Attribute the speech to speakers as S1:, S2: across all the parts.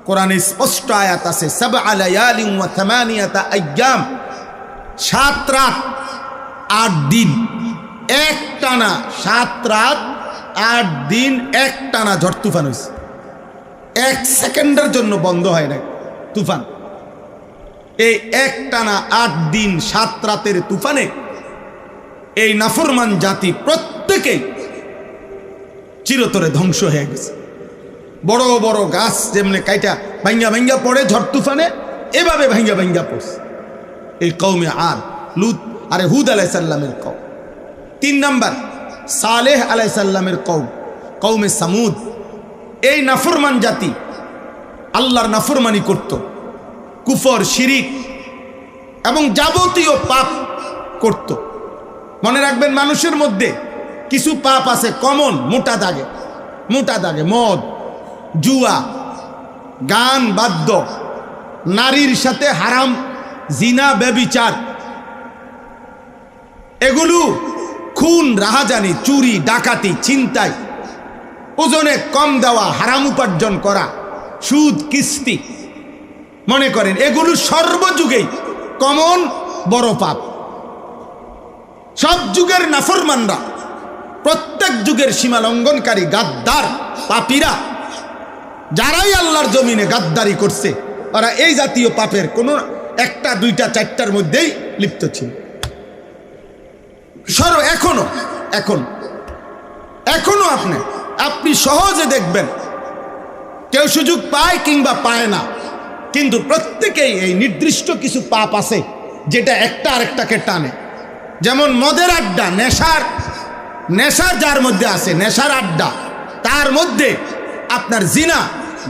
S1: কোরআনে স্পষ্ট আয়াত আছে, সাবআ লায়ালিন ওয়া থামানিয়াতা আইয়াম, 7 রাত 8 দিন একটানা, 7 রাত 8 দিন একটানা ঝড় তুফান হয়েছে। 1 সেকেন্ডের জন্য বন্ধ হয় না তুফান। এই একটানা 8 দিন 7 রাতের তুফানে এই নাফরমান জাতি প্রত্যেকেই চিরতরে ধ্বংস হয়ে গেছে। বড় বড় গাছ যেমনি কাইটা ভাঙ্গা ভাঙ্গা পড়ে ঝড় তুফানে, এভাবে ভাঙ্গা ভাঙ্গা পড়ছে এই কওমে আদ, লুত আর হুদ আলাইহিস সালামের কওম। 3 নাম্বার সালেহ আলাইহিস সালামের কওম, কওমে সামুদ। এই নাফরমান জাতি আল্লাহর নাফরমানি করত, কুফর, শিরিক এবং যাবতীয় পাপ করত। মনে রাখবেন, মানুষের মধ্যে কিছু পাপ আছে কমন, মোটা দাগে, মদ, জুয়া, গান, বাদ্য, নারীর সাথে হারাম, জিনা, ব্যভিচার, এগুলো, খুন, রাহাজানি, চুরি, ডাকাতি, ছিনতাই, ওজনে কম দেওয়া, হারাম উপার্জন করা, সুদ, কিস্তি, মনে করেন এগুলো সর্বযুগেই কমন বড় পাপ। সব যুগের নাফরমানরা, প্রত্যেক যুগের সীমা লঙ্ঘনকারী, গাদ্দার, পাপীরা, যারাই আল্লাহর জমিনে গাদ্দারি করছে, ওরা এই জাতীয় পাপের কোনো 1টা 2টা 4টার মধ্যেই লিপ্ত ছিল। এখনো আপনি সহজে দেখবেন, কেউ সুযোগ পায় কিংবা পায় না, কিন্তু প্রত্যেকেই এই নির্দিষ্ট কিছু পাপ আছে যেটা একটা আরেকটাকে টানে। যেমন মদের আড্ডা, নেশা যার মধ্যে আছে, নেশার আড্ডা, তার মধ্যে আপনার জিনা,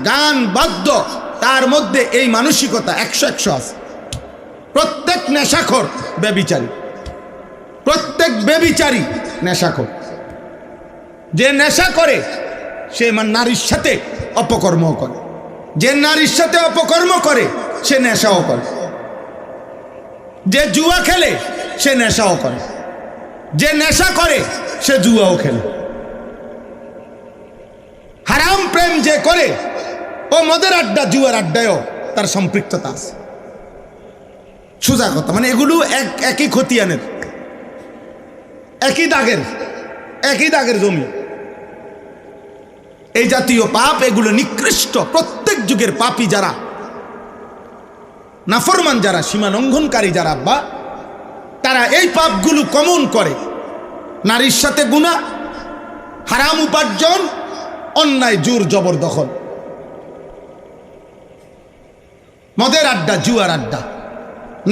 S1: গান, বাদ্য, তার মধ্যে এই মানসিকতা 100 আছে। প্রত্যেক নেশাখোর ব্যভিচারী, প্রত্যেক ব্যভিচারী নেশাখোর। যে নেশা করে সে নারীর সাথে অপকর্ম করে, যে নারীর সাথে অপকর্ম করে সে নেশাও করে, যে জুয়া খেলে সে নেশাও করে, যে নেশা করে সে জুয়াও খেলে। হারাম প্রেম যে করে ও মদের আড্ডা, জুয়ার আড্ডায়ও তার সম্পৃক্ততা আছে। সোজা কথা, মানে এগুলো একই খতিয়ানের, একই দাগের জমি। এই জাতীয় পাপ, এগুলো নিকৃষ্ট। প্রত্যেক যুগের পাপী যারা, নাফরমান যারা, সীমা লঙ্ঘনকারী যারা, বা তারা এই পাপগুলো কমন করে। নারীর সাথে গুনাহ, হারাম উপার্জন, অন্যায় জোর জবরদখল, মদের আড্ডা, জুয়ার আড্ডা,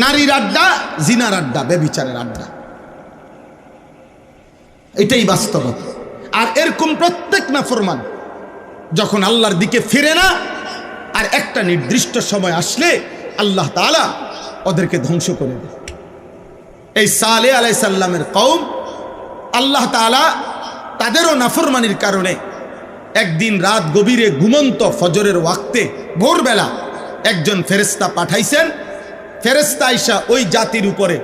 S1: নারীর আড্ডা, জিনার আড্ডা, ব্যভিচারের আড্ডা। এটাই বাস্তবতা। আর এরকম প্রত্যেক নাফরমান যখন আল্লাহর দিকে ফিরে না, আর একটা নির্দিষ্ট সময় আসলে আল্লাহ তাআলা ওদেরকে ধ্বংস করে দেয়। এই সালেহ আলাইহিস সালামের কওম, আল্লাহ তাআলা তাদেরও নাফরমানির কারণে একদিন রাত গভীরে ঘুমন্ত ফজরের ওয়াক্তে, ভোরবেলা একজন ফেরেশতা পাঠাইছেন। ফেরেশতা আইসা ওই জাতির উপরে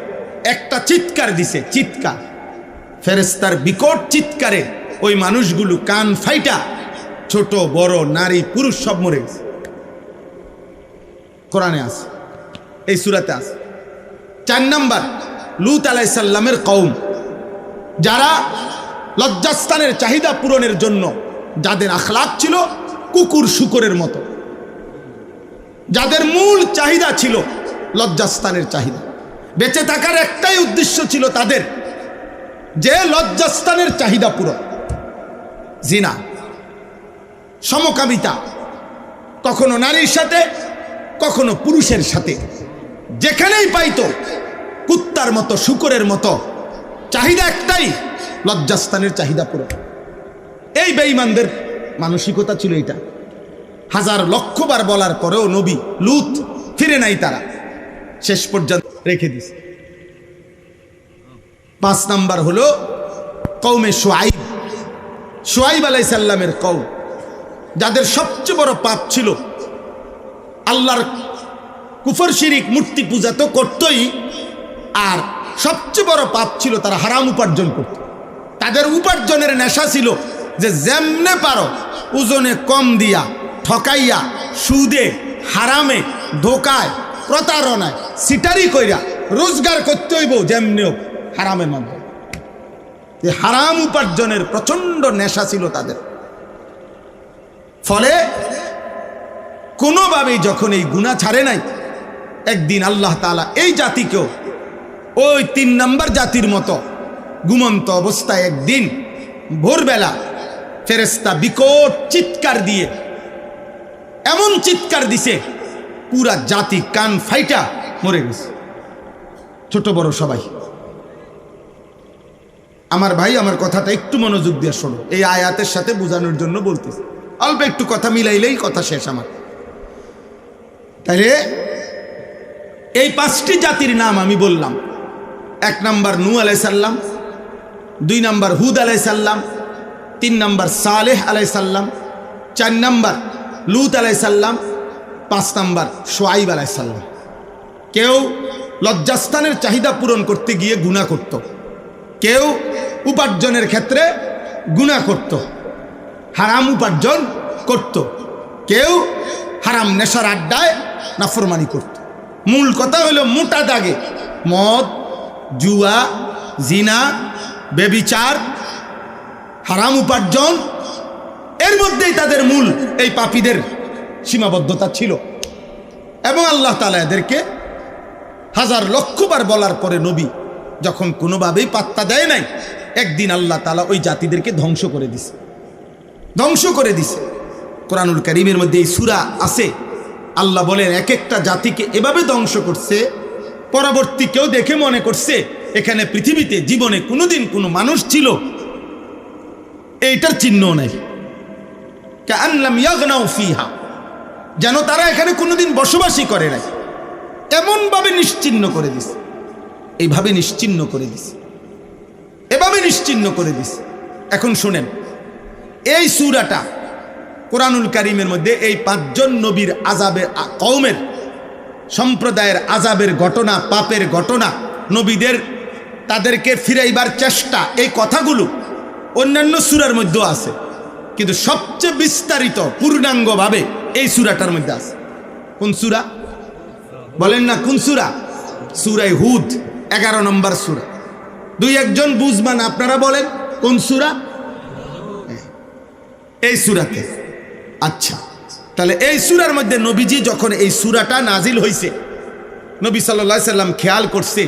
S1: একটা চিৎকার দিছে, চিৎকার। ফেরেশতার বিকট চিৎকারে ওই মানুষগুলো কান ফাইটা, ছোট বড়, নারী পুরুষ সব মরে গেছে। কোরআনে আছে, এই সূরাতে আছে। 4 নাম্বার লূত আলাইহিস সালামের কওম, যারা লজ্জাস্থানের চাহিদা পূরণের জন্য, যাদের আখলাক ছিল কুকুর শুকরের মতো, যাদের মূল চাহিদা ছিল লজ্জাস্থানের চাহিদা, বেঁচে থাকার একটাই উদ্দেশ্য ছিল তাদের, যে লজ্জাস্থানের চাহিদা পূরণ, জিনা, সমকামিতা, কখনো নারীর সাথে, কখনো পুরুষের সাথে, যেখানেই পাইতো কুত্তার মতো, শুকরের মতো, চাহিদা একটাই, লজ্জাস্থানের চাহিদা পূরণ। এই বেঈমানদের মানসিকতা ছিল এটা। 1000 লক্ষবার বলার পরেও নবী লূত ফিরে নাই, তারা শেষ পর্যন্ত রেখে দিছে। 5 নাম্বার হলো কওমে শুআইব আলাইহিস সালামের কওম, যাদের সবচেয়ে বড় পাপ ছিল আল্লাহর কুফর, শিরিক, মূর্তি পূজা তো করতই, আর সবচেয়ে বড় পাপ ছিল তারা হারাম উপার্জন করত। তাদের উপার্জনের নেশা ছিল যে যেমনে পারো ওজনে কম দিয়া, ঠকাইয়া, সুদে, হারামে, ধোকায়, প্রতারণায়, সিটারি কইরা রোজগার করতে হইব যেমনি হোক হারামের মাধ্যমে। এই হারাম উপার্জনের প্রচন্ড নেশা ছিল তাদের। ফলে কোনোভাবেই যখন এই গুনাহ ছাড়ে নাই, একদিন আল্লাহ তাআলা এই জাতিকেও ওই 3 নম্বর জাতির মতো ঘুমন্ত অবস্থায় একদিন ভোরবেলা ফেরেশতা বিকট চিৎকার দিয়ে এমন চিৎকার দিছে পুরা জাতি কান ফাইটা মরে গেছে, ছোট বড় সবাই। আমার ভাই, আমার কথাটা একটু মনোযোগ দিয়ে শোনো, এই আয়াতের সাথে বোঝানোর জন্য বলতেছি, অল্প একটু কথা মিলাইলেই কথা শেষ আমার। তাহলে এই 5টি জাতির নাম আমি বললাম। 1 নম্বর নূহ আলাইহিস সালাম, 2 নম্বর হুদ আলাইহিস সালাম, 3 নম্বর সালেহ আলাইহিস সালাম, 4 নম্বর লূত আলাইহিস সালাম, 5 নম্বর শুআইব আলাইহিস সালাম। কেউ লজ্জাস্থানের চাহিদা পূরণ করতে গিয়ে গুনাহ করত, কেউ উপার্জনের ক্ষেত্রে গুনাহ করত, হারাম উপার্জন করত, কেউ হারাম নেশার আড্ডায় নাফরমানি করত। মূল কথা হলো মোটা দাগে মদ, জুয়া, জিনা, ব্যভিচার, হারাম উপার্জন, এর মধ্যেই তাদের মূল এই পাপীদের সীমাবদ্ধতা ছিল। এবং আল্লাহ তাআলা এদেরকে হাজার লক্ষবার বলার পরে নবী যখন কোনোভাবেই পাত্তা দেয় নাই, একদিন আল্লাহ তাআলা ওই জাতিদেরকে ধ্বংস করে দিছে, ধ্বংস করে দিছে। কোরআনুল কারীমের মধ্যে এই সূরা আছে, আল্লাহ বলেন এক একটা জাতিকে এভাবে ধ্বংস করছে, পরবর্তী কেউ দেখে মনে করছে এখানে পৃথিবীতে জীবনে কোনোদিন কোনো মানুষ ছিল, এইটার চিহ্ন নাই। কাআন লাম ইয়াগনাউ ফিহা, যেন তারা এখানে কোনোদিন বসবাসই করে নাই, এমনভাবে নিশ্চিহ্ন করে দিছে, এইভাবে নিশ্চিহ্ন করে দিছে, এভাবে নিশ্চিহ্ন করে দিছে। এখন শুনেন, এই সূরাটা কোরআনুল কারীমের মধ্যে এই 5 জন নবীর আযাবের কওমের সম্প্রদায়ের আযাবের ঘটনা, পাপের ঘটনা, নবীদের তাদেরকে ফিরাইবার চেষ্টা, এই কথাগুলো অন্যান্য সূরার মধ্যেও আছে, কিন্তু সবচেয়ে বিস্তারিত পূর্ণাঙ্গভাবে এই সূরাটার মধ্যে আছে। কোন সূরা বলেন না? কোন সূরা? সূরা হুদ, 11 নম্বর সূরা। 2-1 জন বুঝবান, আপনারা বলেন কোন সূরা? এই সূরাতে। আচ্ছা, তাহলে এই সূরার মধ্যে নবীজি যখন এই সূরাটা নাজিল হইছে, নবী সাল্লাল্লাহু আলাইহি সাল্লাম খেয়াল করছে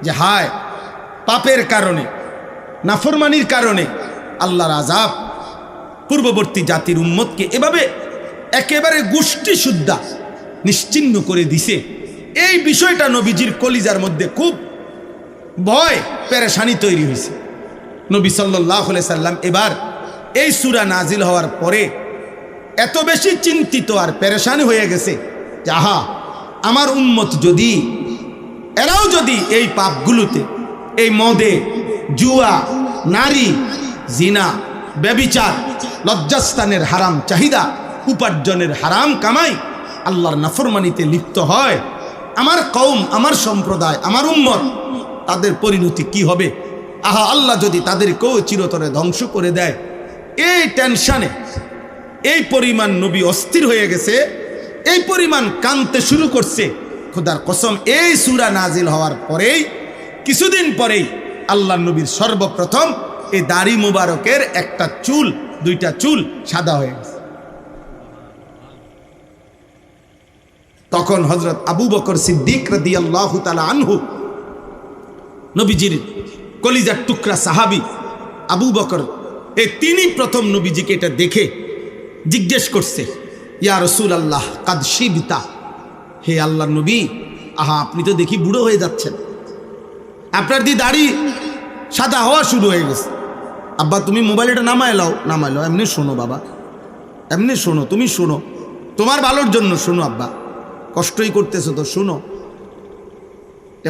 S1: যে হায়, পাপের কারণে, নাফরমানির কারণে আল্লাহর আযাব পূর্ববর্তী জাতির উম্মতকে এভাবে একেবারে গোষ্ঠী শুদ্ধা নিশ্চিহ্ন করে দিছে। এই বিষয়টা নবীজির কলিজার মধ্যে খুব ভয় পেরেশানি তৈরি হয়েছে। নবী সাল্লাল্লাহু আলাইহি সাল্লাম এবার এই সূরা নাজিল হওয়ার পরে এত বেশি চিন্তিত আর পেরেশানি হয়ে গেছে যে আহা, আমার উম্মত যদি এরাও যদি এই পাপগুলোতে, এই মদে, জুয়া, নারী, জিনা, ব্যভিচার, লজ্জাস্থানের হারাম চাহিদা, উপার্জনের হারাম কামাই, আল্লাহর নাফরমানিতে লিপ্ত হয়, আমার কওম, আমার সম্প্রদায়, আমার উম্মত, তাদের পরিণতি কি হবে? আহা, আল্লাহ যদি তাদেরকেও চিরতরে ধ্বংস করে দেয়, এই টেনশনে এই পরিমাণ নবী অস্থির হয়ে গেছে, এই পরিমাণ কাঁদতে শুরু করছে। খোদার কসম, এই সূরা নাজিল হওয়ার পরেই, কিছুদিন পরেই আল্লাহ নবীর সর্বপ্রথম এই দাড়ি মুবারকের একটা চুল, 2টা চুল সাদা হয়ে গেছে। তখন হযরত আবু বকর সিদ্দিক রাদিয়াল্লাহু তাআলা আনহু, নবীজির কলিজার টুকরা সাহাবী আবু বকর, তিনি প্রথম নবীজিকে এটা দেখে জিজ্ঞেস করছে, ইয়া রাসূলুল্লাহ কাদ শিবতা, হে আল্লাহর নবী, আহা, আপনি তো দেখি বুড়ো হয়ে যাচ্ছেন, আপনার দি দাড়ি সাদা হওয়া শুরু হয়ে গেছে। আব্বা, তুমি মোবাইলটা নামায় লাও, নামায় লাও, এমনি শোনো বাবা, এমনি শোনো, তুমি শোনো, তোমার ভালোর জন্য শোনো আব্বা, কষ্টই করতেছো তো শোনো,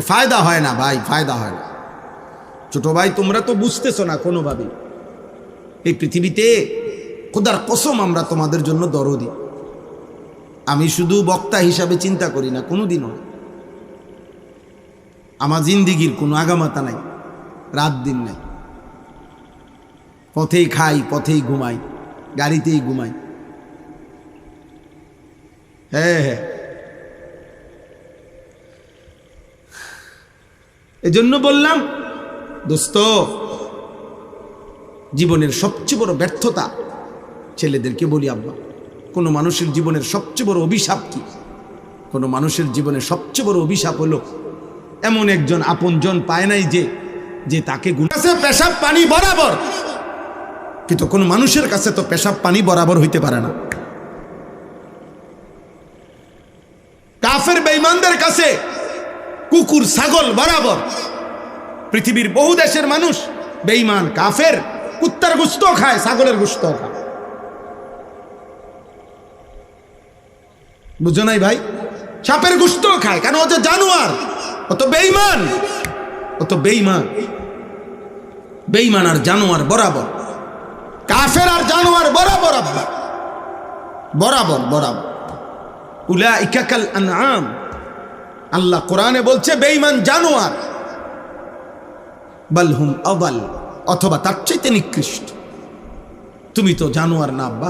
S1: ফায়দা হয় না ভাই, ফায়দা হয় না। ছোট ভাই, তোমরা তো বুঝতেছো না কোনোভাবেই। এই পৃথিবীতে খোদার কসম আমরা তোমাদের জন্য দরদি। আমি শুধু বক্তা হিসাবে চিন্তা করি না, কোনোদিনও। আমার জিন্দিগির কোনো আগামাতা নাই, রাত দিন নাই, পথেই খাই, পথেই ঘুমাই, গাড়িতেই ঘুমাই। হ্যাঁ, এজন্য বললাম দোস্ত, জীবনের সবচেয়ে বড় ব্যর্থতা, ছেলেদেরকে বলি আব্বা, কোনো মানুষের জীবনের সবচেয়ে বড় অভিশাপ কি? কোনো মানুষের জীবনের সবচেয়ে বড় অভিশাপ হলো এমন একজন আপনজন পায় নাই যে তাকে কাছে পেশাব পানি বরাবর, কিন্তু কোন মানুষের কাছে তো পেশাব পানি বরাবর হইতে পারে না। কাফের বেঈমানদের কাছে কুকুর ছাগল বরাবর। পৃথিবীর বহু দেশের মানুষ বেঈমান কাফের কুত্তার গোশত খায়, ছাগলের গোশত খায়। বুঝো নাই ভাই? সাপের গোশত খায় কেন? ও যে জানোয়ার, ও তো বেঈমান, ও তো বেঈমান। বেঈমান আর জানোয়ার বরাবর, কাফের আর জানোয়ার বরাবর আব্বা, বরাবর বরাবর। উলাইকা কাল আনআম, আল্লাহ কোরআনে বলছে বেঈমান জানোয়ার। বাল হুম আদাল, অথবা তার চাইতে নিকৃষ্ট। তুমি তো জানোয়ার না আব্বা,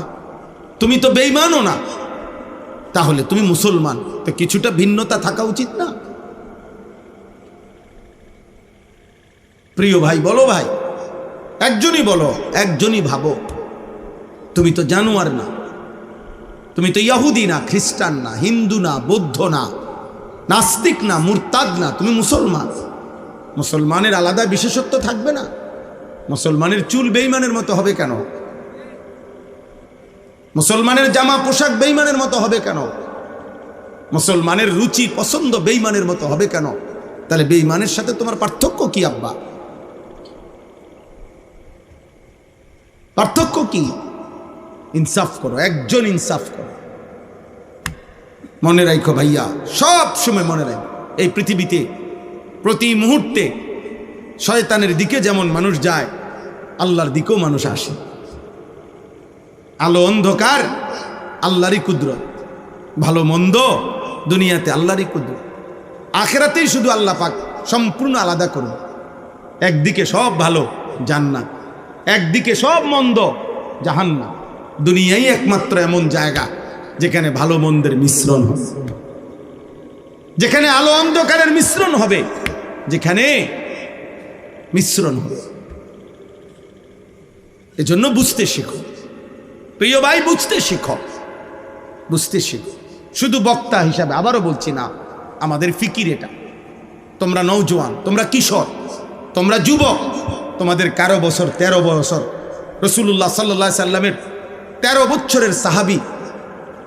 S1: তুমি তো বেঈমানও না, তাহলে তুমি মুসলমান, তো কিছুটা ভিন্নতা থাকা উচিত না? প্রিয় ভাই, বলো ভাই, একজনই বলো, একজনই ভাবো। তুমি তো জানোয়ার না, তুমি তো ইহুদি না, খ্রিস্টান না, হিন্দু না, বৌদ্ধ না, নাস্তিক না, মুরতাদ না, তুমি মুসলমান। মুসলমানের আলাদা বিশেষত্ব থাকবে না? মুসলমানের চুল বেঈমানের মতো হবে কেন? মুসলমানের জামা পোশাক বেঈমানের মতো হবে কেন? মুসলমানের রুচি পছন্দ বেঈমানের মতো হবে কেন? তাহলে বেঈমানের সাথে তোমার পার্থক্য কি আব্বা? পার্থক্য কি? ইনসাফ করো, একজন ইনসাফ করো। মনে রাখো ভাইয়া, সব সময় মনে রাখো, এই পৃথিবীতে প্রতি মুহূর্তে শয়তানের দিকে যেমন মানুষ যায়, আল্লাহর দিকেও মানুষ আসে। আলো অন্ধকার আল্লাহরই কুদরত, ভালো মন্দ দুনিয়াতে আল্লাহরই কুদরত, আখিরাতেই শুধু আল্লাহ পাক সম্পূর্ণ আলাদা করুন। একদিকে সব ভালো জান্নাত, একদিকে সব মন্দ জাহান্নাম। দুনিয়াই একমাত্র এমন জায়গা যেখানে ভালো মন্দের মিশ্রণ হবে, যেখানে আলো অন্ধকারের মিশ্রণ হবে, যেখানে মিশ্রণ হবে। এজন্য বুঝতে শিখো প্রিয় ভাই, বুঝতে শিখো, বুঝতে শিখো। শুধু বক্তা হিসাবে আবারও বলছি না, আমাদের ফিকির এটা। তোমরা নওজোয়ান, তোমরা কিশোর, তোমরা যুবক, তোমাদের কারো বছর 13 বছর। রাসূলুল্লাহ সাল্লাল্লাহু আলাইহি সাল্লামের 13 বছরের সাহাবী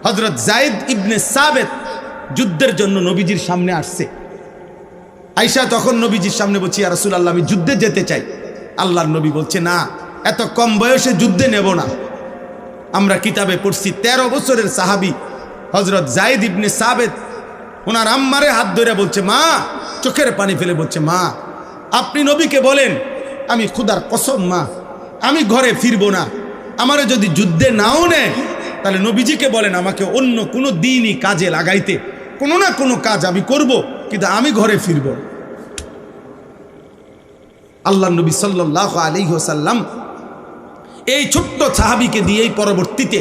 S1: হযরত যায়েদ ইবনে সাবিত যুদ্ধের জন্য নবীজির সামনে আসছে। আয়েশা তখন নবীজির সামনে বলছে, ইয়া রাসূলুল্লাহ, আমি যুদ্ধে যেতে চাই। আল্লাহর নবী বলছে, না, এত কম বয়সে যুদ্ধে নেব না। আমরা কিতাবে পড়ছি 13 বছরের সাহাবী হযরত যায়েদ ইবনে সাবিত ওনার আম্মারে হাত ধরে বলছে, মা, চোখের পানি ফেলে বলছে, মা, আপনি নবীকে বলেন, আমি খোদার কসম মা, আমি ঘরে ফিরবো না। আমারে যদি যুদ্ধে নাও নেয়, তাহলে নবীজিকে বলেন আমাকে অন্য কোনো দিনই কাজে লাগাইতে, কোনো না কোনো কাজ আমি করব, কিন্তু আমি ঘরে ফিরব। আল্লাহ নবী সাল্লাল্লাহু আলাইহি ওয়াসাল্লাম এই ছোট্ট সাহাবীকে দিয়েই পরবর্তীতে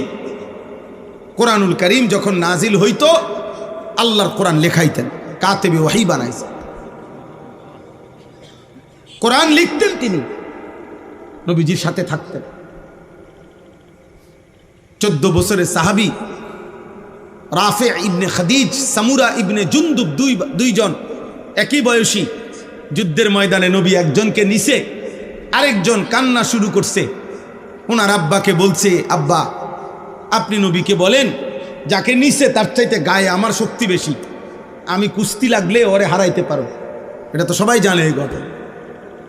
S1: কোরআনুল কারীম যখন নাজিল হইতো, আল্লাহর কোরআন লেখাইতেন, কাতেবে ওয়াহি বানাইছেন, কোরআন লিখতেন, তিনি নবীজির সাথে থাকতেন। 14 বছরের সাহাবী রাফি ইবনে খাদিজ, সামুরা ইবনে জুনদুব, দুইজন একই বয়সী। যুদ্ধের ময়দানে নবী একজনকে নিছে, আরেকজন কান্না শুরু করছে। ওনার আব্বাকে বলছে, আব্বা, আপনি নবীকে বলেন, যাকে নিছে তার চাইতে গায়ে আমার শক্তি বেশি, আমি কুস্তি লাগলে ওরে হারাইতে পারো। এটা তো সবাই জানে এই ঘটনা।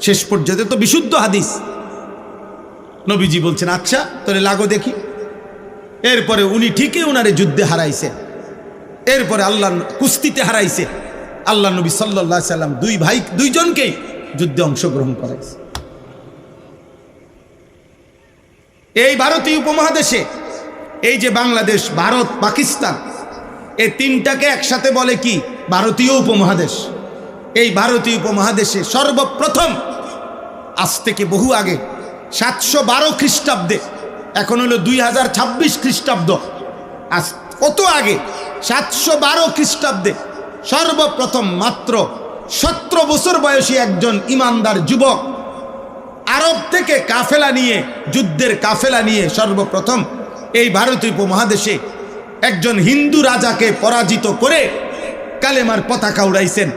S1: শেষ পর্যন্ত তো বিশুদ্ধ হাদিস। নবীজি বলছেন, আচ্ছা তাহলে লাগো দেখি। এরপরে উনি ঠিকই ওনারে যুদ্ধে হারাইছে, এরপরে আল্লাহ কুস্তিতে হারাইছে। আল্লাহ নবী সাল্লাল্লাহু আলাইহি সাল্লাম দুই ভাই, দুইজনকেই যুদ্ধে অংশগ্রহণ করাইছে। এই ভারতীয় উপমহাদেশে, এই যে বাংলাদেশ, ভারত, পাকিস্তান, এই তিনটাকে একসাথে বলে কি? ভারতীয় উপমহাদেশ। এই ভারতীয় উপমহাদেশে সর্বপ্রথম, আজ থেকে বহু আগে, 712 খ্রিস্টাব্দে, এখন হলো 2026 খ্রিস্টাব্দ, আজ কত আগে 712 খ্রিস্টাব্দে সর্বপ্রথম মাত্র 17 বছর বয়সী একজন ইমানদার যুবক আরব থেকে কাফেলা নিয়ে, যুদ্ধের কাফেলা নিয়ে সর্বপ্রথম এই ভারতীয় উপমহাদেশে একজন হিন্দু রাজাকে পরাজিত করে কালেমার পতাকা উড়াইছেন।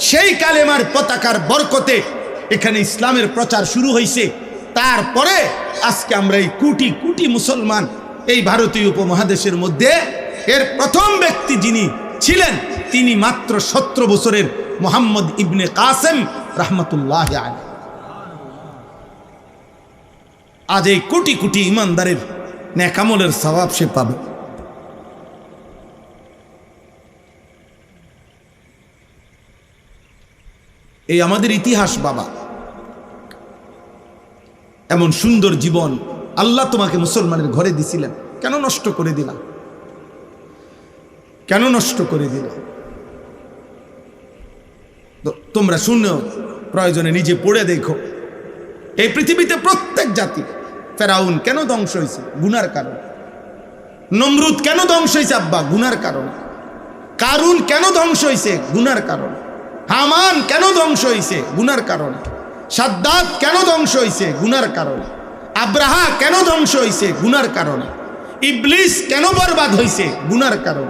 S1: সেই কালেমার পতাকার বরকতে এখানে ইসলামের প্রচার শুরু হয়েছে। তারপরে আজকে আমরা এই কোটি কোটি মুসলমান এই ভারতীয় উপমহাদেশের মধ্যে এর প্রথম ব্যক্তি যিনি ছিলেন তিনি মাত্র 17 বছরের মুহাম্মদ ইবনে কাসেম রাহমাতুল্লাহ আলাইহি। আজ এই কোটি কোটি ইমানদারের নেক আমলের সওয়াব সে পাবে। এই আমাদের ইতিহাস বাবা, এমন সুন্দর জীবন আল্লাহ তোমাকে মুসলমানের ঘরে দিছিলেন, কেন নষ্ট করে দিলা? কেন নষ্ট করে দিলা? তোমরা শুনো, প্রয়োজনে নিজে পড়ে দেখো। এই পৃথিবীতে প্রত্যেক জাতি, ফেরাউন কেন ধ্বংস হয়েছে? গুনার কারণ। নমরুদ কেন ধ্বংস হয়েছে আব্বা? গুনার কারণ। কারুন কেন ধ্বংস হয়েছে? গুনার কারণ। হামান কেন ধ্বংস হয়েছে? গুনার কারণ। সাদ্দাত কেন ধ্বংস হয়েছে? গুনার কারণ। আব্রাহা কেন ধ্বংস হয়েছে? গুনার কারণে। ইবলিস কেন বরবাদ হয়েছে? গুনার কারণ।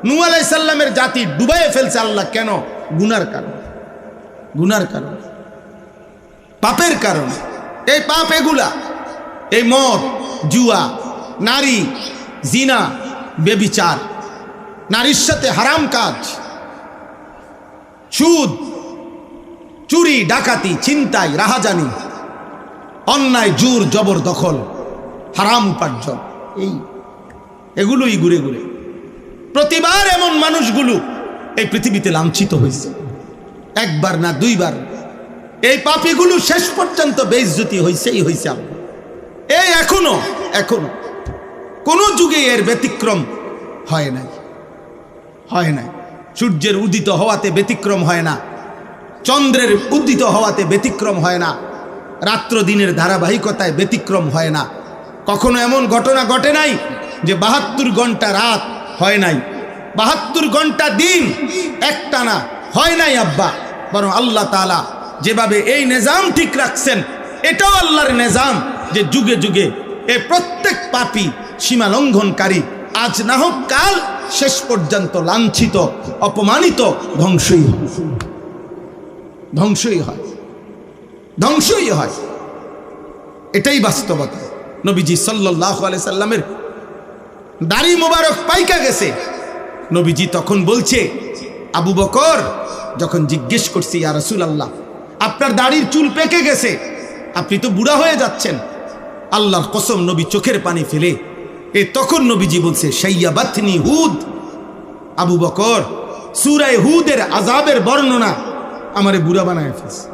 S1: নূহ আলাইহিস সালামের জাতি ডুবাইয়ে ফেলছে আল্লাহ কেন? গুনার কারণ। গুনার কারণ, পাপের কারণ। এই পাপ এগুলা, এই মদ, জুয়া, নারী, জিনা, বেবিচার, নারীর সাথে হারাম কাজ, সুদ, চুরি, ডাকাতি, ছিনতাই, রাহাজানি, অন্যায়, জোর জবরদখল, হারাম উপার্জন, এগুলোই ঘুরে ঘুরে প্রতিবার এমন মানুষগুলো এই পৃথিবীতে লাঞ্ছিত হয়েছে। একবার না দুইবার। এই পাপীগুলো শেষ পর্যন্ত বেইজ্জতি হয়েছেই হয়েছে। এই এখনো কোন যুগে এর ব্যতিক্রম হয় নাই, হয় নাই। সূর্যের উদিত হওয়াতে ব্যতিক্রম হয় না, চন্দ্রের উদিত হওয়াতে ব্যতিক্রম হয় না, রাত্র দিনের ধারাবাহিকতায় ব্যতিক্রম হয় না। কখনো এমন ঘটনা ঘটে নাই যে 72 ঘন্টা রাত হয় নাই, 72 ঘন্টা দিন একটানা হয় নাই আব্বা। বরং আল্লাহ তাআলা যেভাবে এই নিজাম ঠিক রাখছেন, এটাও আল্লাহর নিজাম যে যুগে যুগে এই প্রত্যেক পাপী, সীমা লঙ্ঘনকারী আজ না হোক কাল শেষ পর্যন্ত লাঞ্ছিত, অপমানিত, ধ্বংসই হয়, ধ্বংসই হয়। এটাই বাস্তবতা। নবীজি সাল্লাল্লাহু আলাইহি সাল্লামের দাড়ি মোবারক পাইকা গেছে। নবীজি তখন বলছে, আবু বকর যখন জিজ্ঞেস করছি, ইয়া রাসূলুল্লাহ আপনার দাড়ির চুল পেকে গেছে, আপনি তো বুড়া হয়ে যাচ্ছেন। আল্লাহর কসম নবী চোখের পানি ফেলে তখন নবীজি বলছে, শাইয়াবাতনি হুদ। আবু বকর সূরা হুদের আযাবের বর্ণনা আমারে বুড়া বানায় ফেলছে,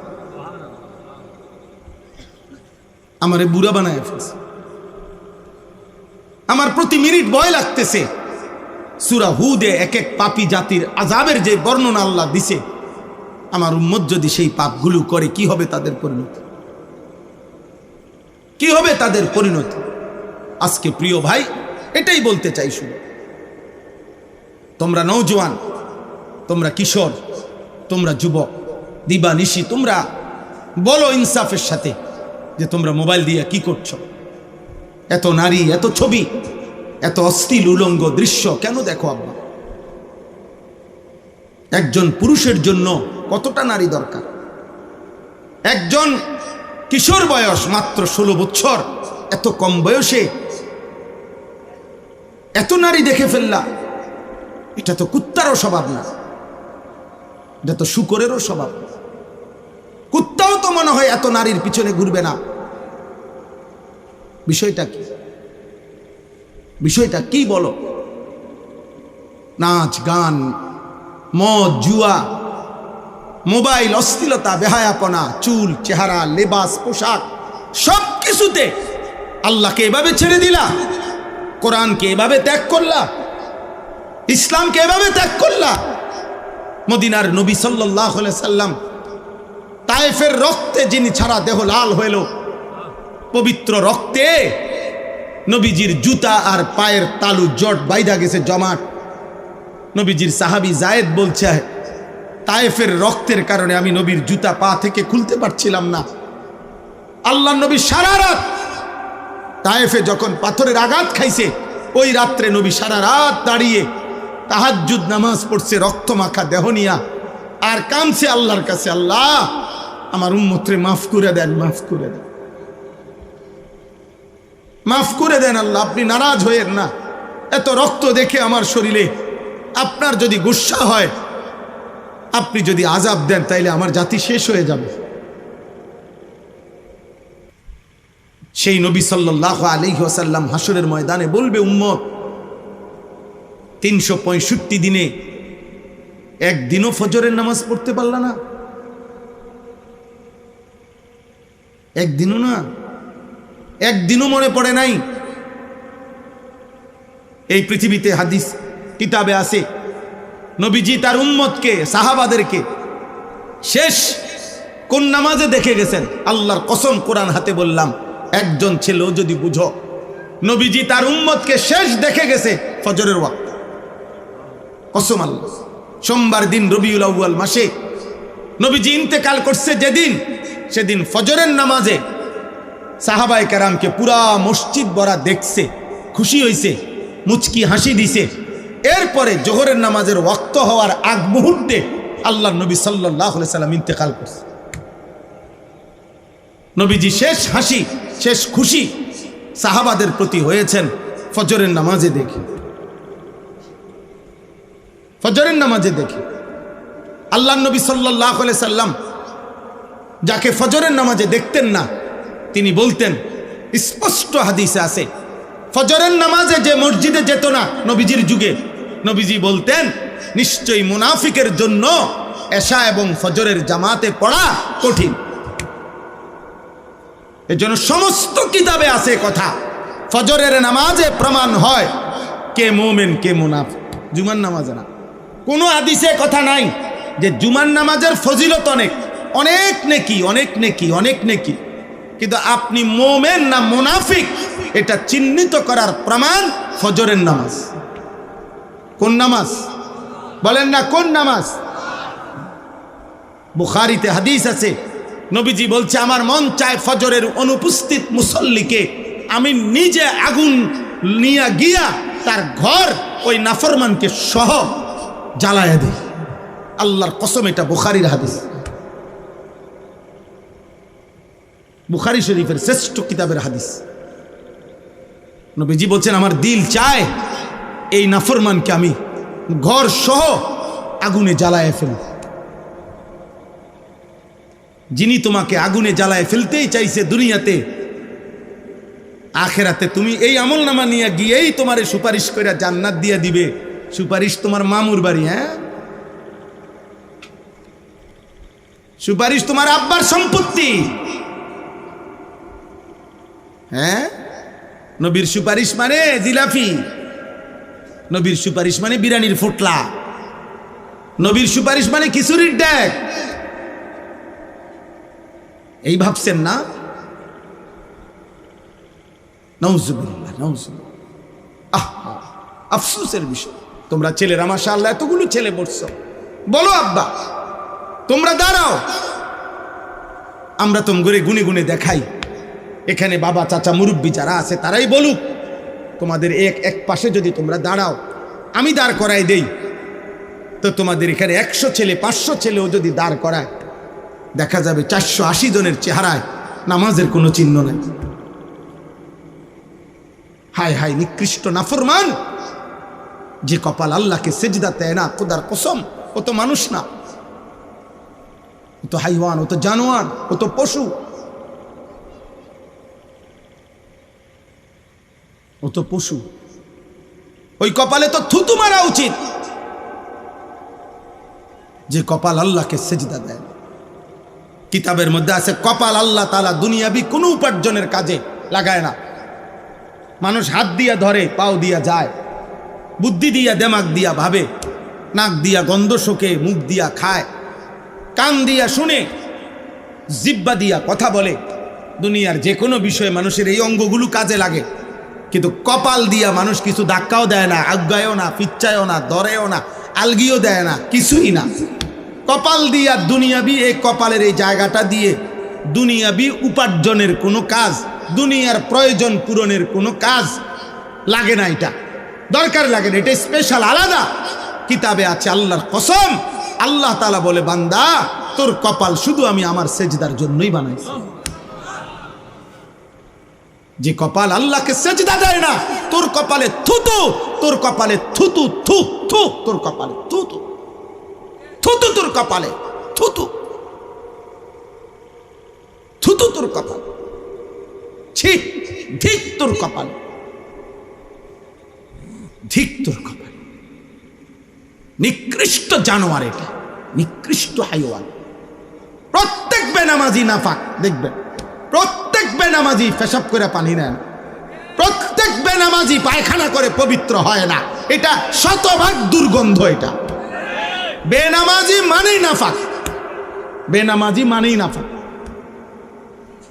S1: আমারে বুড়া বানায় ফেলছে। আমার প্রতি মিনিট ভয় লাগতেছে। সূরা হুদে এক এক পাপী জাতির আযাবের যে বর্ণনা আল্লাহ দিছে, আমার উম্মত যদি সেই পাপগুলো করে কি হবে তাদের পরিণতি? কি হবে তাদের পরিণতি? আজকে প্রিয় ভাই এটাই বলতে চাই, শুনো, তোমরা নওজোয়ান, তোমরা কিশোর, তোমরা যুবক, দিবানিশি তোমরা বলো ইনসাফের সাথে যে তোমরা মোবাইল দিয়ে কি করছো? এত নারী, এত ছবি, এত অশ্লীল উলঙ্গ দৃশ্য কেন দেখো আব্বা? একজন পুরুষের জন্য কতটা নারী দরকার? একজন কিশোর বয়স মাত্র 16 বছর, এত কম বয়সে এত নারী দেখে ফেললা, এটা তো কুত্তারও স্বভাব না, এটা তো শূকরেরও স্বভাব। কুত্তাও তো মনে হয় এত নারীর পিছনে ঘুরবে না। বিষয়টা কি? বিষয়টা কি বলো? নাচ, গান, মদ, জুয়া, মোবাইল, অশ্লীলতা, বেহায়াপনা, চুল, চেহারা, লেবাস, পোশাক, সব কিছুতে আল্লাহকে এভাবে ছেড়ে দিলা, কোরআনকে এভাবে ত্যাগ করলা, ইসলামকে এভাবে ত্যাগ করলা। মদিনার নবী সাল্লাল্লাহু আলাইহি সাল্লাম তায়েফের রক্তে যিনি ছাড়া দেহ লাল হইল, পবিত্র রক্তে নবীজির জুতা আর পায়ের তালু জট বাইধা গেছে জমাট। নবীজির সাহাবী জায়েদ বলছে, তায়েফের রক্তের কারণে আমি নবীর জুতা পা থেকে খুলতে পারছিলাম না। আল্লাহ নবী সারা রাত তায়েফে যখন পাথরের আঘাত খাইছে, ওই রাত্রে নবী সারা রাত দাঁড়িয়ে তাহাজ্জুদ নামাজ পড়ছে, রক্ত মাখা দেহ নিয়া, আর কামছে আল্লাহর কাছে, আল্লাহ আমার উম্মতরে মাফ করে দেন, মাফ করে দেন, মাফ করে দেন আল্লাহ, আপনি নারাজ হয়েন না। এত রক্ত দেখে আমার শরীরে আপনার যদি গুসা হয়, আপনি যদি আযাব দেন, তাইলে আমার জাতি শেষ হয়ে যাবে। সেই নবী সাল্লাল্লাহু আলাইহি ওয়াসাল্লাম হাসরের ময়দানে বলবে, উম্মত 365 দিনে একদিনও ফজরের নামাজ পড়তে পারলা না, একদিনও না, একদিনও মনে পড়ে নাই। এই পৃথিবীতে হাদিস কিতাবে আছে, নবীজি তার উম্মতকে, সাহাবাদেরকে শেষ কোন নামাজে দেখে গেছেন? আল্লাহর কসম, কোরআন হাতে বললাম, একজন ছেলেও যদি বুঝো, নবীজি তার উম্মতকে শেষ দেখে গেছে ফজরের ওয়াক্ত। কসম আল্লাহ। সোমবার দিন রবিউল আউয়াল মাসে নবীজি ইন্তেকাল করছে যেদিন, সেদিন ফজরের নামাজে সাহাবায়ে কেরামকে পুরা মসজিদ ভরা দেখছে, খুশি হয়েছে, মুচকি হাসি দিছে। এরপরে জোহরের নামাজের ওয়াক্ত হওয়ার আগ মুহূর্তে আল্লাহর নবী সাল্লাল্লাহু আলাইহি সাল্লাম ইন্তেকাল করছে। নবীজি শেষ হাসি, শেষ খুশি সাহাবাদের প্রতি হয়েছেন ফজরের নামাজে দেখে, ফজরের নামাজে দেখে। আল্লাহর নবী সাল্লাল্লাহু আলাইহি সাল্লাম যাকে ফজরের নামাজে দেখতেন না, তিনি বলতেন, স্পষ্ট হাদিসে আছে, ফজরের নামাজে যে মসজিদে যেত না নবীজির যুগে, নবীজি বলতেন, নিশ্চয়ই মুনাফিকের জন্য এশা এবং ফজরের জামাতে পড়া কঠিন। এর জন্য সমস্ত কিতাবে আছে কথা, ফজরের নামাজে প্রমাণ হয় কে মুমিন কে মুনাফিক, জুমার নামাজে না। কোনো হাদিসে কথা নাই যে জুমার নামাজের ফজিলত অনেক, অনেক নেকি, অনেক নেকি, অনেক নেকি, কিন্তু আপনি মুমিন না মুনাফিক এটা চিহ্নিত করার প্রমাণ ফজরের নামাজ। কোন নামাজ বলেন না, কোন নামাজ? বুখারীতে হাদিস আছে, নবীজি বলছে, আমার মন চায় ফজরের অনুপস্থিত মুসল্লিকে আমি নিজে আগুন নিয়ে গিয়া তার ঘর ওই নাফরমানকে সহ জ্বালায়া দিই। আল্লাহর কসম, এটা বুখারীর হাদিস, বুখারী শরীফের শ্রেষ্ঠ কিতাবের হাদিস। নবীজি বলছেন, আমার দিল চায় এই নাফরমানকে আমি ঘর সহ আগুনে জ্বালায় ফেলি। যিনি তোমাকে আগুনে জ্বালায় ফেলতেই চাইছে দুনিয়াতে, আখেরাতে তুমি এই আমলনামা নিয়ে গিয়েই তোমারে সুপারিশ করে জান্নাত দিয়ে দিবে। সুপারিশ তোমার মামুর বাড়ি, হ্যাঁ, সুপারিশ তোমার আব্বার সম্পত্তি, হ্যাঁ। নবীর সুপারিশ মানে জিলাপি, নবীর সুপারিশ মানে বিরিয়ানির ফোটলা, নবীর সুপারিশ মানে খিচুড়ির ডেক। এই ভাবছেন না? নাউজুবিল্লাহ, নাউজুবিল্লাহ। আফসোসের বিষয়, তোমরা ছেলেরা মাশাআল্লাহ এতগুলো ছেলে পড়ছো, বলো আব্বা তোমরা দাঁড়াও, আমরা তোমরা গুনে গুনে দেখাই। এখানে বাবা চাচা মুরব্বী যারা আছে তারাই বলুক, তোমাদের এক পাশে যদি তোমরা দাঁড়াও, আমি দাঁড় করাই দেই, তো তোমাদের এখানে 100 ছেলে 500 ছেলেও যদি দাঁড় করায়, দেখা যাবে 480 জনের চেহারায় নামাজের কোনো চিহ্ন নাই। হায় হায় নিকৃষ্ট নাফরমান, যে কপাল আল্লাহকে সেজদা দেয় না, খোদার কসম, ও তো মানুষ না, ও তো হাইওয়ান, ও তো জানোয়ার, ও তো পশু, ও তো পশু। ওই কপালে তো থুতু মারা উচিত, যে কপাল আল্লাহকে সেজদা দেয়। কিতাবের মধ্যে আছে, কপাল আল্লাহ তাআলা দুনিয়াবি কোনো উপার্জনের কাজে লাগায় না। মানুষ হাত দিয়া ধরে, পাও দিয়া যায়, বুদ্ধি দিয়া দেমাগ দিয়া ভাবে, নাক দিয়া গন্ধ শোকে, মুখ দিয়া খায়, কান দিয়া শুনে, জিহ্বা দিয়া কথা বলে। দুনিয়ার যে কোনো বিষয়ে মানুষের এই অঙ্গগুলো কাজে লাগে, কিন্তু কপাল দিয়া মানুষ কিছু ধাক্কাও দেয় না, আজ্ঞায়ও না, পিচ্ছায়ও না, ধরেও না, আলগিও দেয় না, কিছুই না। কপাল দিয়া দুনিয়াবি, এই কপালের এই জায়গাটা দিয়ে দুনিয়াবি উপার্জনের কোনো কাজ, দুনিয়ার প্রয়োজন পূরণের কোনো কাজ লাগে না, এটা দরকার লাগে না, এটা স্পেশাল আলাদা কিতাবে আছে। আল্লাহর কসম, আল্লাহ তাআলা বলে, বান্দা তোর কপাল শুধু আমি আমার সেজদার জন্যই বানাইছি। যে কপাল আল্লাহকে সেজদা দেয় না, তোর কপালে থুতু, তোর কপালে থুতু, থু থু, তোর কপালে থুতু, থুতু, তোর কপালে থুতু, থুতু, তোর কপাল, ছি, ধিক তোর কপাল, ধিক তোর কপাল। নিকৃষ্ট জানোয়ার এটা, নিকৃষ্ট হাইওয়ান। প্রত্যেক বেনামাজি নাফাক, দেখবেন প্রত্যেক বেনামাজি পেশাব করে পানি নেন, প্রত্যেক বেনামাজি পায়খানা করে পবিত্র হয় না, এটা শতভাগ দুর্গন্ধ। এটা বেনামাজি মানেই নাফাক, বেনামাজি মানেই নাফাক,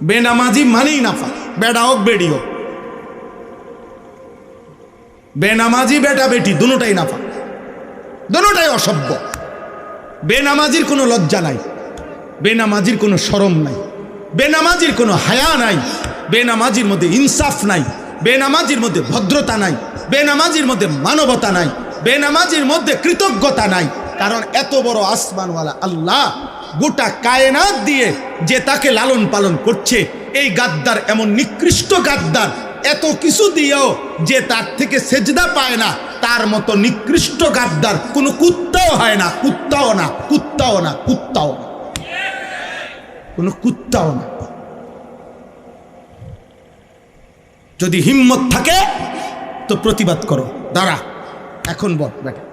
S1: বেনামাজি মানেই নাফাক। বেড়া হোক বেড়ি হোক, বেনামাজি বেটা বেটি দুটোটাই নাফাক, দুটোটাই অসভ্য। বেনামাজির কোনো লজ্জা নাই, বেনামাজির কোনো শরম নাই, বেনামাজির কোনো হায়া নাই, বেনামাজির মধ্যে ইনসাফ নাই, বেনামাজির মধ্যে ভদ্রতা নাই, বেনামাজির মধ্যে মানবতা নাই, বেনামাজির মধ্যে কৃতজ্ঞতা নাই। কারণ এত বড় আসমানওয়ালা আল্লাহ গোটা কায়নাত দিয়ে যে তাকে লালন পালন করছে, এই গাদ্দার এমন নিকৃষ্ট গাদ্দার, এত কিছু দিয়েও যে তার থেকে সেজদা পায় না, তার মতো নিকৃষ্ট গাদ্দার কোনো কুত্তাও হয় না, কুত্তাও না, কুত্তাও না, কুত্তাও না, কোনো কুত্তাও না। যদি হিম্মত থাকে তো প্রতিবাদ করো, দাঁড়া এখন বল বেটা।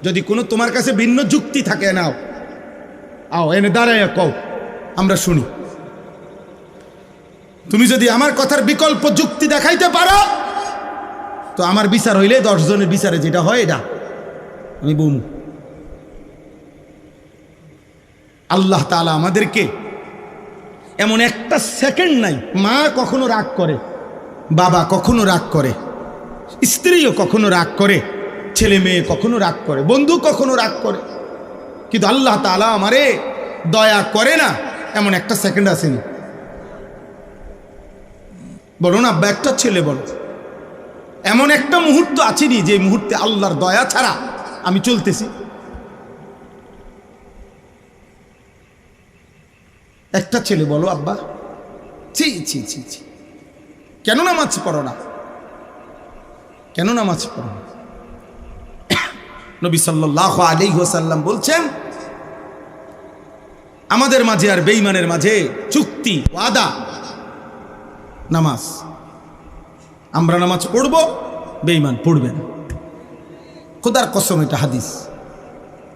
S1: যদি কোনো তোমার কাছে ভিন্ন যুক্তি থাকে, নাও আও, এনে দাঁড়ায় কও, আমরা শুনি। তুমি যদি আমার কথার বিকল্প যুক্তি দেখাইতে পারো তো আমার বিচার হইলে 10 জনের বিচারে যেটা হয় এটা আমি বলবো। আল্লাহ তাআলা আমাদেরকে এমন একটা সেকেন্ড নাই, মা কখনো রাগ করে, বাবা কখনো রাগ করে, স্ত্রীও কখনো রাগ করে, ছেলে মেয়ে কখনো রাগ করে, বন্ধু কখনো রাগ করে, কিন্তু আল্লাহ তাআলা আমারে দয়া করে না এমন একটা সেকেন্ড আসেনি। বলো না আব্বা, একটা ছেলে বলো, এমন একটা মুহূর্ত আছেনি যে মুহূর্তে আল্লাহর দয়া ছাড়া আমি চলতেছি? একটা ছেলে বলো আব্বা। ছি ছি ছি ছি, কেন নামাজ পড়ো না, কেন নামাজ পড়ো না? নবী সাল্লাল্লাহু আলাইহি ওয়াসাল্লাম বলছেন, আমাদের মাঝে আর বেঈমানের মাঝে চুক্তি, ওয়াদা, নামাজ। আমরা নামাজ পড়ব, বেঈমান পড়বে না। খোদার কসম, এটা হাদিস।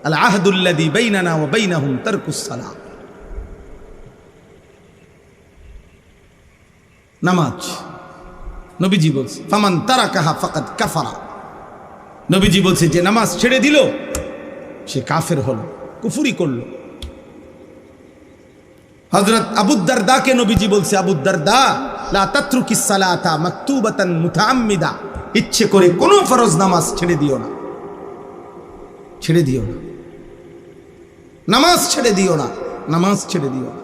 S1: আল আহদুল্লাযী বাইনানা ওয়া বাইনাহুম তারকুস সালাত। নামাজ নবীজি বলছে, ফামান তারাকাহা ফাকাদ কাফারা। নবীজি বলছে, যে নামাজ ছেড়ে দিল সে কাফের হলো, কুফরি করলো। হযরত আবু দারদাকে নবীজি বলছে, আবু দারদা লা তাতরুকিস সালাতা মাকতুবাতান মুতাআম্মিদা, ইচ্ছে করে কোনো ফরজ নামাজ ছেড়ে দিও না, ছেড়ে দিও না, নামাজ ছেড়ে দিও না, নামাজ ছেড়ে দিও না।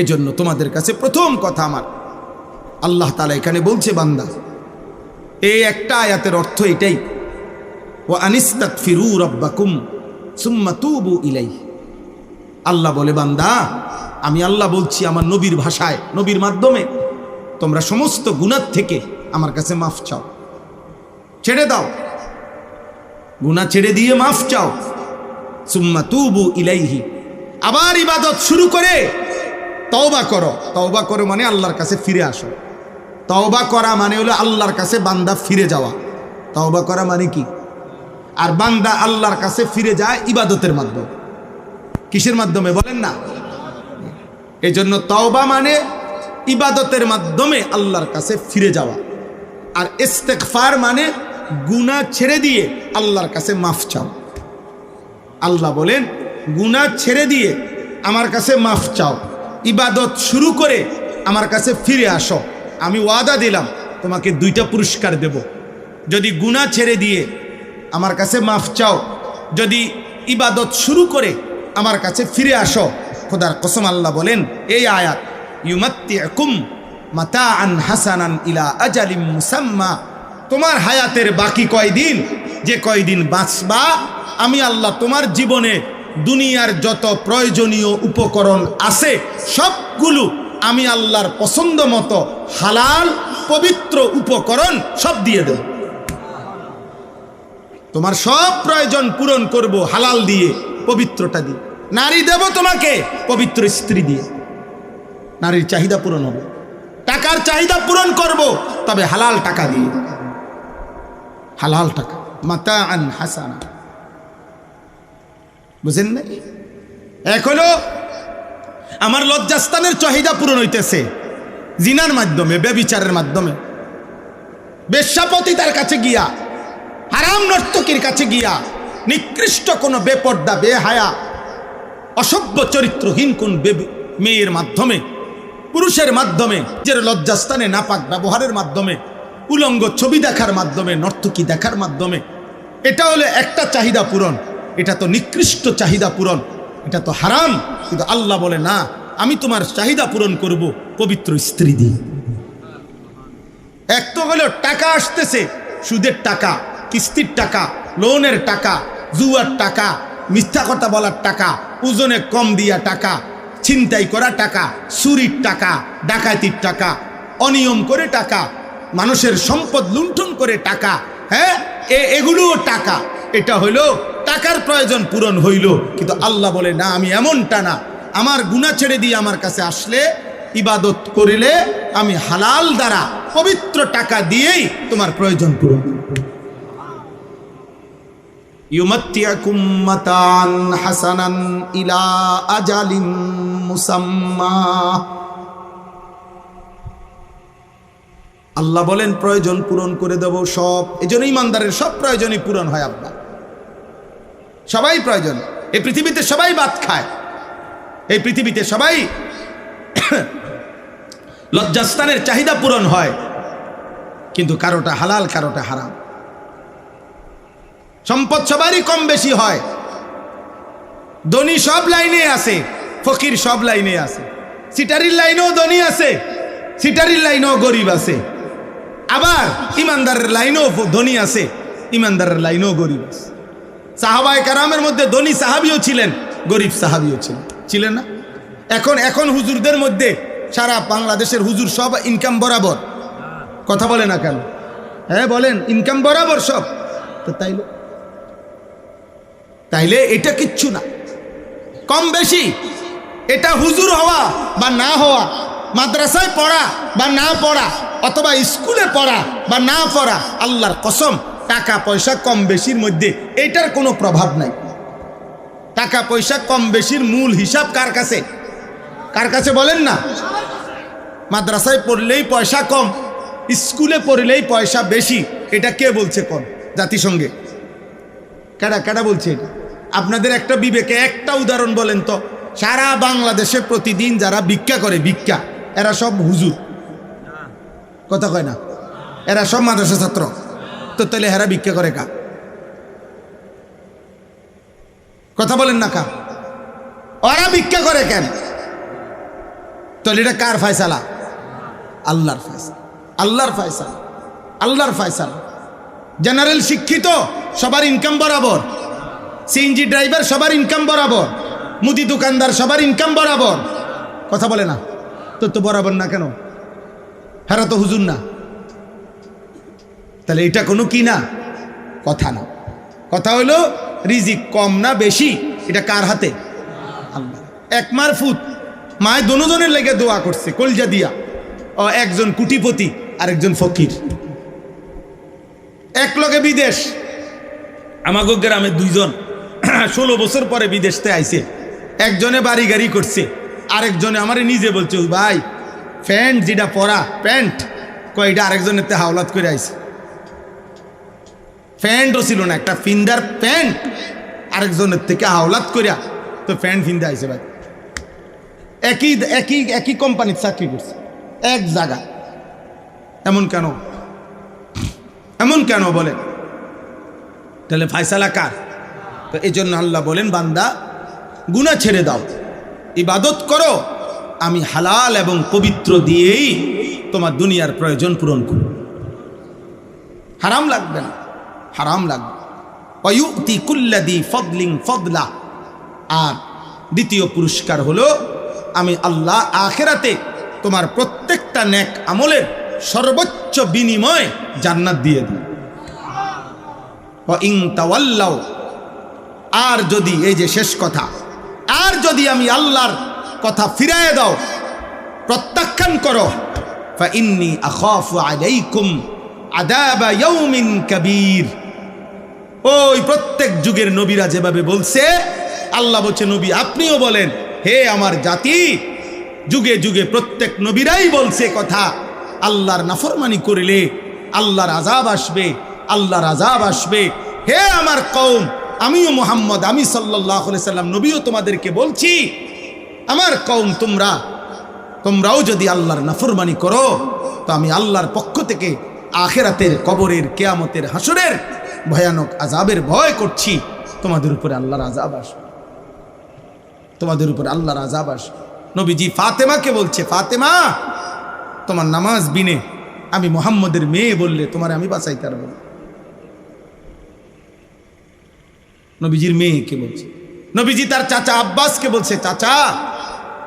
S1: এজন্য তোমাদের কাছে প্রথম কথা আমার, আল্লাহ তাআলা এখানে বলছে, বান্দা এই একটা আয়াতের অর্থ এটাই, ওয়া আনিস্তাগফিরু রাব্বাকুম সুম্মা তুবু ইলাইহি। আল্লাহ বলে, বান্দা আমি আল্লাহ বলছি আমার নবীর ভাষায়, নবীর মাধ্যমে, তোমরা সমস্ত গুনাহ থেকে আমার কাছে মাফ চাও, ছেড়ে দাও, গুনাহ ছেড়ে দিয়ে মাফ চাও। সুম্মা তুবু ইলাইহি, আবার ইবাদত শুরু করে তওবা করো। তওবা করো মানে আল্লাহর কাছে ফিরে আসো। তওবা করা মানে হলো আল্লাহর কাছে বান্দা ফিরে যাওয়া। তওবা করা মানে কি? আর বান্দা আল্লাহর কাছে ফিরে যায় ইবাদতের মাধ্যমে। কিসের মাধ্যমে বলেন না? এই জন্য তওবা মানে ইবাদতের মাধ্যমে আল্লাহর কাছে ফিরে যাওয়া, আর ইস্তেগফার মানে গুনাহ ছেড়ে দিয়ে আল্লাহর কাছে মাফ চাও। আল্লাহ বলেন, গুনাহ ছেড়ে দিয়ে আমার কাছে মাফ চাও, ইবাদত শুরু করে আমার কাছে ফিরে আসো। আমি ওয়াদা দিলাম তোমাকে 2টা পুরস্কার দেব। যদি গুনাহ ছেড়ে দিয়ে আমার কাছে মাফ চাও, যদি ইবাদত শুরু করে আমার কাছে ফিরে আসো, খোদার কসম আল্লাহ বলেন এই আয়াত, ইউমাত্তিউকুম মাতাআন হাসানান ইলা আজালিম মুসাম্মা, তোমার হায়াতের বাকি কয়দিন, যে কয়দিন বাঁচবা, আমি আল্লাহ তোমার জীবনে দুনিয়ার যত প্রয়োজনীয় উপকরণ আছে সবগুলো আমি আল্লাহর পছন্দ মতো হালাল পবিত্র উপকরণ সব দিয়ে দেব। তোমার সব প্রয়োজন পূরণ করব হালাল দিয়ে, পবিত্রটা দিয়ে। নারী দেব তোমাকে পবিত্র স্ত্রী দিয়ে, নারীর চাহিদা পূরণ হবে। টাকার চাহিদা পূরণ করব, তবে হালাল টাকা দিয়ে, হালাল টাকা, মাতাআন হাসানা। বুঝেন না? এখনো আমার লজ্জাস্থানের চাহিদা পূরণ হইতেছে জিনার মাধ্যমে, ব্যভিচারের মাধ্যমে, বেশ্যাপতিতার কাছে গিয়া, হারাম নর্তকীর কাছে গিয়া, নিকৃষ্ট কোনো বেপর্দা বেহায়া অসভ্য চরিত্রহীন কোন মেয়ের মাধ্যমে, পুরুষের মাধ্যমে, যে লজ্জাস্থানে নাপাক ব্যবহারের মাধ্যমে, উলঙ্গ ছবি দেখার মাধ্যমে, নর্তকী দেখার মাধ্যমে, এটা হলো একটা চাহিদা পূরণ। এটা তো নিকৃষ্ট চাহিদা পূরণ, এটা তো হারাম। কিন্তু আল্লাহ বলে না, আমি তোমার চাহিদা পূরণ করব পবিত্র স্ত্রী দিয়ে। এক তো হলো টাকা আসতেছে, সুদের টাকা, কিস্তির টাকা, লোনের টাকা, জুয়ার টাকা, মিথ্যা কথা বলার টাকা, ওজনে কম দিয়া টাকা, ছিনতাই করা টাকা, চুরির টাকা, ডাকাতির টাকা, অনিয়ম করে টাকা, মানুষের সম্পদ লুণ্ঠন করে টাকা, হ্যাঁ, এগুলোও টাকা। এটা হইল টাকার প্রয়োজন পূরণ হইল। কিন্তু আল্লাহ বলে না, আমি এমনটা না, আমার গুনাহ ছেড়ে দিয়ে আমার কাছে আসলে, ইবাদত করিলে আমি হালাল দ্বারা পবিত্র টাকা দিয়েই তোমার প্রয়োজন পূরণ করব। ইউমাত্তিউকুম মাতাআন হাসানান ইলা আজালিম মুসাম্মা। আল্লাহ বলেন প্রয়োজন পূরণ করে দেব সব। এজন্য ইমানদারের সব প্রয়োজনই পূরণ হয়। আব্বা সবাই প্রয়োজন। এই পৃথিবীতে সবাই ভাত খায়, এই পৃথিবীতে সবাই লজ্জাস্থানের চাহিদা পূরণ হয়, কিন্তু কারোটা হালাল, কারোটা হারাম। সম্পদ সবারই কম বেশি হয়। ধনী সব লাইনে আছে, ফকির সব লাইনে আছে। সিটারির লাইনেও ধনী আছে, সিটারির লাইনেও গরিব আছে। আবার ইমানদারের লাইনেও ধনী আছে, ইমানদারের লাইনেও গরিব আছে। সাহাবায়ে কেরামের মধ্যে ধনী সাহাবিও ছিলেন, গরিব সাহাবিও ছিলেন না? এখন হুজুরদের মধ্যে সারা বাংলাদেশের হুজুর সব ইনকাম বরাবর। কথা বলে না কেন? হ্যাঁ বলেন, ইনকাম বরাবর সব। তো তাইলে এটা কিচ্ছু না, কম বেশি। এটা হুজুর হওয়া বা না হওয়া, মাদ্রাসায় পড়া বা না পড়া, অথবা স্কুলে পড়া বা না পড়া, আল্লাহর কসম টাকা পয়সা কম বেশির মধ্যে এটার কোনো প্রভাব নাই। টাকা পয়সা কম বেশির মূল হিসাব কার কাছে? কার কাছে বলেন না? মাদ্রাসায় পড়লেই পয়সা কম, স্কুলে পড়লেই পয়সা বেশি, এটা কে বলছে? কোন জাতিসংঘে? কেডা বলছে এটা? আপনাদের একটা বিবেকে একটা উদাহরণ বলেন তো। সারা বাংলাদেশে প্রতিদিন যারা ভিক্ষা করে, ভিক্ষা, এরা সব হুজুর? কথা কয় না? এরা সব মাদ্রাসা ছাত্র। তো তাহলে হেরা ভিক্ষা করে কা? কথা বলেন না কা? ওরা ভিক্ষা করে কেন? তাহলে এটা কার ফয়সালা? আল্লাহর ফয়সালা। আল্লাহর ফয়সালা, আল্লাহর ফয়সালা। জেনারেল শিক্ষিত সবার ইনকাম বরাবর, সিএনজি ড্রাইভার সবার ইনকাম বরাবর, মুদি দোকানদার সবার ইনকাম বরাবর। কথা বলে না? তো বরাবর না কেন? হেরা তো হুজুর না। তাহলে এটা কোনো কি না? কথা না। কথা হলো রিজিক কম না বেশি, এটা কার হাতে? আল্লাহ। এক মারফুত মায় দোনোজনের লেগে দোয়া করছে কলজা দিয়া। ও একজন কোটিপতি আর একজন ফকির, এক লগে বিদেশ। আমাগো গ্রামে দুইজন 16 বছর পরে বিদেশতে আইছে। একজনে বাড়ি গাড়ি করছে, আরেকজনে আমারে নিজে বলছে, ভাই প্যান্ট যেটা পরা প্যান্ট, কয়টা আরেকজনের তে হাওলাত করে আইছে। প্যান্টও ছিল না, একটা ফিন্দার প্যান্ট আরেকজনের থেকে হাওলাত করিয়া তো প্যান্ট ফিন্দা আইছে। ভাই একই কোম্পানির চাকরি করছে, এক জায়গা। এমন কেন? এমন কেন বলে? তাহলে ফয়সালা কার? তো এই জন্য আল্লাহ বলেন, বান্দা গুনাহ ছেড়ে দাও, ইবাদত করো, আমি হালাল এবং পবিত্র দিয়েই তোমার দুনিয়ার প্রয়োজন পূরণ করব। হারাম লাগবে না, হারাম লাগবে। ওয়ায়ুতি কুল্লাদি ফদলিন ফদলা। আর দ্বিতীয় পুরস্কার হলো, আমি আল্লাহ আখিরাতে তোমার প্রত্যেকটা নেক আমলের সর্বোচ্চ বিনিময় জান্নাত দিয়ে দিই। ওয়া ইন তাওয়াল্লাও, আর যদি, এই যে শেষ কথা, আর যদি আমি আল্লাহর কথা ফিরায় দাও, প্রত্যাখ্যান করো, ফা ইন্নী আখাফু আলাইকুম আযাবা ইয়াউমিন কাবীর। ওই প্রত্যেক যুগের নবীরা যেভাবে বলছে, আল্লাহ বলছে নবী আপনিও বলেন, হে আমার জাতি, যুগে যুগে প্রত্যেক নবীরাই বলছে কথা, আল্লাহর নাফরমানি করলে আল্লাহর আযাব আসবে, আল্লাহর আযাব আসবে। হে আমার কওম, আমিও মুহাম্মদ, আমি সাল্লাল্লাহু আলাইহি সাল্লাম নবীও তোমাদেরকে বলছি, আমার কওম, তোমরাও যদি আল্লাহর নাফরমানি করো, তো আমি আল্লাহর পক্ষ থেকে আখিরাতের, কবরের, কিয়ামতের, হাসরের ভয়ানক আযাবের ভয় করছি। তোমাদের উপরে আল্লাহর আযাব আসবে, তোমাদের উপরে আল্লাহর আযাব আসবে। নবীজি ফাতেমাকে বলছে, ফাতেমা, তোমার নামাজ বিনে আমি মুহাম্মদের মেয়ে বললে তোমার আমি বাঁচাইতে পারবো না। নবীজির মেয়েকে বলছে। নবীজি তার চাচা আব্বাসকে বলছে, চাচা,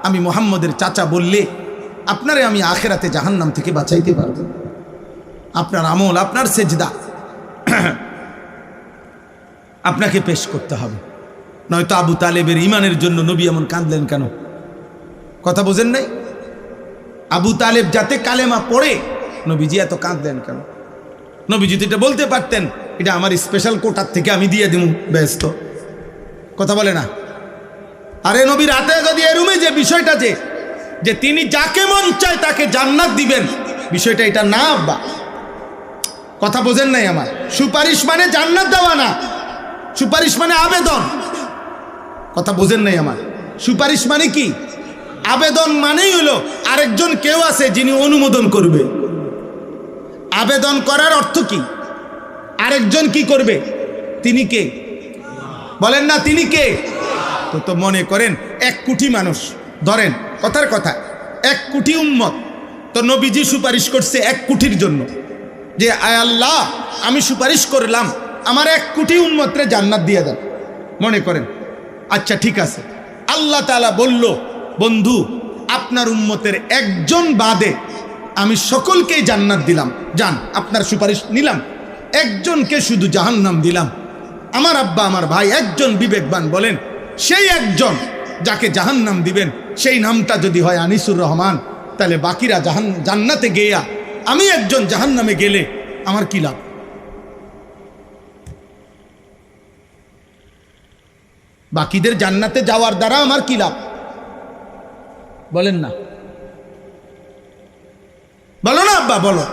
S1: আমি মুহাম্মদের চাচা বললে আপনারে আমি আখিরাতে জাহান্নাম থেকে বাঁচাইতে পারবো। আপনার আমল, আপনার সেজদা আপনাকে পেশ করতে হবে, নয়তো আবু তালেবের ইমানের জন্য নবী এমন কাঁদলেন কেন? কথা বোঝেন নাই? আবু তালেব যাতে কালেমা পড়ে, নবীজি এত কাঁদলেন কেন? নবীজি তো এটা বলতে পারতেন, এটা আমার স্পেশাল কোটার থেকে আমি দিয়ে দিব, ব্যস্ত। কথা বলে না? আরে নবীর হাতে যদি এরুমে যে বিষয়টা, যে তিনি যাকে মন চায় তাকে জান্নাত দিবেন, বিষয়টা এটা না আব্বা। কথা বোঝেন নাই আমার? সুপারিশ মানে জান্নাত দেওয়া না, সুপারিশ মানে আবেদন। কথা বোঝেন নাই আমার? সুপারিশ মানে কি? আবেদন মানেই হলো আরেকজন কেউ আছে যিনি অনুমোদন করবে। আবেদন করার অর্থ কি? আরেকজন কি করবে? তিনি কে? বলেন না, তিনি কে? তো মনে করেন 1 কোটি মানুষ, ধরেন কথার কথা 1 কোটি উম্মত, তো নবীজি সুপারিশ করছে 1 কোটির জন্য, যে আয় আল্লাহ, আমি সুপারিশ করলাম আমার 1 কোটি উম্মতরে জান্নাত দিয়ে দেন। মনে করেন, আচ্ছা ঠিক আছে, আল্লাহ তাআলা বলল, বন্ধু আপনার উম্মতের একজন বাদে আমি সকলকেই জান্নাত দিলাম, যান, আপনার সুপারিশ নিলাম, একজনকে শুধু জাহান্নাম দিলাম। আমার আব্বা, আমার ভাই একজন বিবেকবান বলেন, সেই একজন যাকে জাহান্নাম দিবেন সেই নামটা যদি হয় আনিসুর রহমান, তাহলে বাকিরা জান্নাতে গিয়া আমি একজন জাহান্নামে গেলে আমার কি লাভ? বাকিদের জান্নাতে যাওয়ার দ্বারা আমার কি লাভ? বলেন না, বলো না আব্বা, বলো।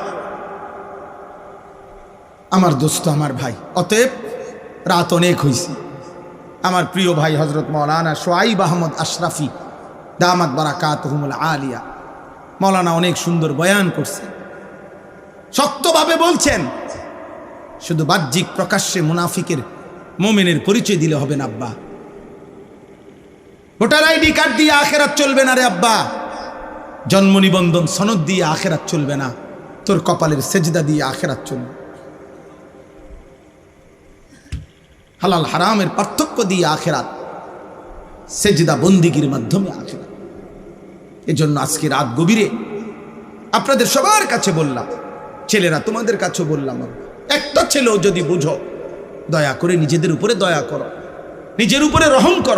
S1: আমার দোস্ত, আমার ভাই, অতএব রাত অনেক হয়েছে। আমার প্রিয় ভাই হজরত মৌলানা সোয়াইব আহমদ আশরাফি দামাত বারাকাতুহুমুল আলিয়া, মৌলানা অনেক সুন্দর বয়ান করছে, শক্তভাবে বলছেন। শুধু বাহ্যিক প্রকাশ্যে মুনাফিকের, মুমিনের পরিচয় দিলে হবে না আব্বা। ভোটার আইডি কার্ড দিয়ে আখেরাত চলবে না রে আব্বা, জন্ম নিবন্ধন সনদ দিয়ে আখেরাত চলবে না, তোর কপালের সেজদা দিয়ে আখেরাত চলবে। হালাল হারামের পার্থক্য দিয়ে আখেরাত, সেজদা বন্দিগির মাধ্যমে আখেরাত। এজন্য আজকে রাত গভীরে আপনাদের সবার কাছে বললাম, ছেলেরা তোমাদের কাছেও বললাম, একটা ছেলেও যদি বুঝো, দয়া করে নিজেদের উপরে দয়া করো, নিজের উপরে রহম করো।